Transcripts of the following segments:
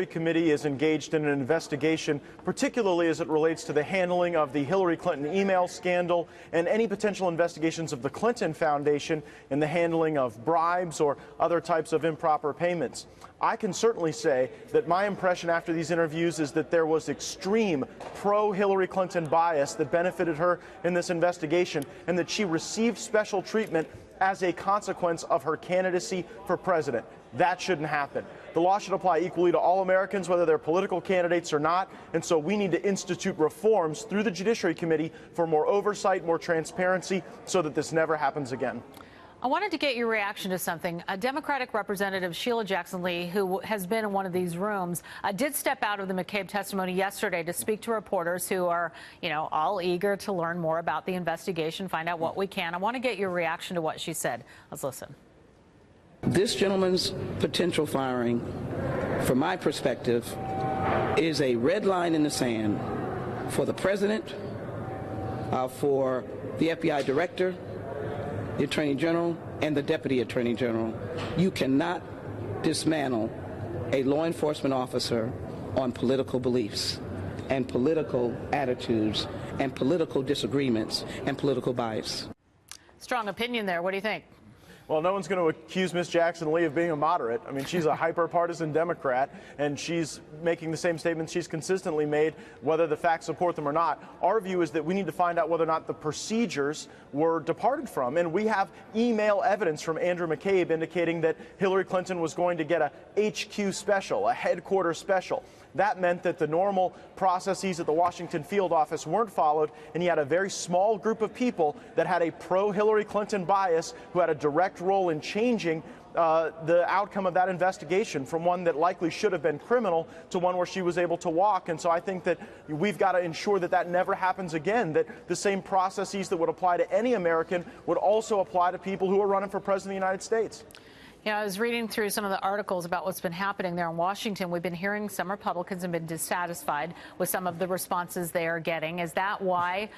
Committee is engaged in an investigation, particularly as it relates to the handling of the Hillary Clinton email scandal and any potential investigations of the Clinton Foundation in the handling of bribes or other types of improper payments. I can certainly say that my impression after these interviews is that there was extreme pro-Hillary Clinton bias that benefited her in this investigation, and that she received special treatment as a consequence of her candidacy for president. That shouldn't happen. The law should apply equally to all Americans, whether they're political candidates or not, and so we need to institute reforms through the Judiciary Committee for more oversight, more transparency, so that this never happens again. I wanted to get your reaction to something. A Democratic Representative, Sheila Jackson Lee, who has been in one of these rooms, did step out of the McCabe testimony yesterday to speak to reporters who are, all eager to learn more about the investigation, find out what we can. I want to get your reaction to what she said. Let's listen. This gentleman's potential firing, from my perspective, is a red line in the sand for the president, for the FBI director, the Attorney General, and the Deputy Attorney General. You cannot dismantle a law enforcement officer on political beliefs and political attitudes and political disagreements and political bias. Strong opinion there. What do you think? Well, no one's going to accuse Ms. Jackson Lee of being a moderate. I mean, she's a hyper-partisan Democrat, and she's making the same statements she's consistently made, whether the facts support them or not. Our view is that we need to find out whether or not the procedures were departed from. And we have email evidence from Andrew McCabe indicating that Hillary Clinton was going to get a HQ special, a headquarters special. That meant that the normal processes at the Washington field office weren't followed, and he had a very small group of people that had a pro-Hillary Clinton bias who had a direct role in changing the outcome of that investigation from one that likely should have been criminal to one where she was able to walk. And so I think that we've got to ensure that that never happens again, that the same processes that would apply to any American would also apply to people who are running for president of the United States. I was reading through some of the articles about what's been happening there in Washington. We've been hearing some Republicans have been dissatisfied with some of the responses they are getting. Is that why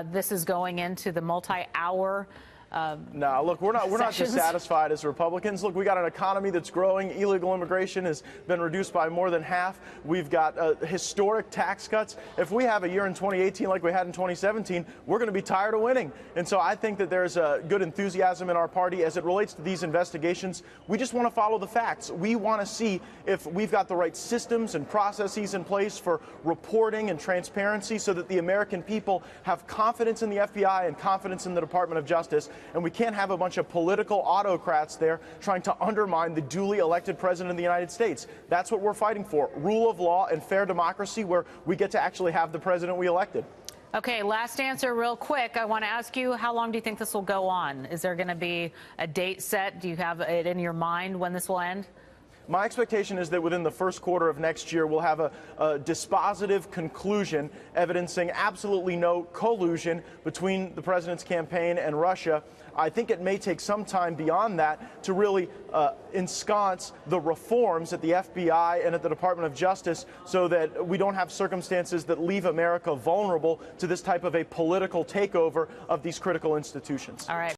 this is going into the multi-hour No, look, we're not dissatisfied as Republicans. Look, we got an economy that's growing. Illegal immigration has been reduced by more than half. We've got historic tax cuts. If we have a year in 2018 like we had in 2017, we're going to be tired of winning. And so I think that there's a good enthusiasm in our party as it relates to these investigations. We just want to follow the facts. We want to see if we've got the right systems and processes in place for reporting and transparency so that the American people have confidence in the FBI and confidence in the Department of Justice. And we can't have a bunch of political autocrats there trying to undermine the duly elected president of the United States. That's what we're fighting for, rule of law and fair democracy where we get to actually have the president we elected. Okay, last answer real quick. I want to ask you, how long do you think this will go on? Is there going to be a date set? Do you have it in your mind when this will end? My expectation is that within the first quarter of next year, we'll have a dispositive conclusion evidencing absolutely no collusion between the president's campaign and Russia. I think it may take some time beyond that to really ensconce the reforms at the FBI and at the Department of Justice so that we don't have circumstances that leave America vulnerable to this type of a political takeover of these critical institutions. All right.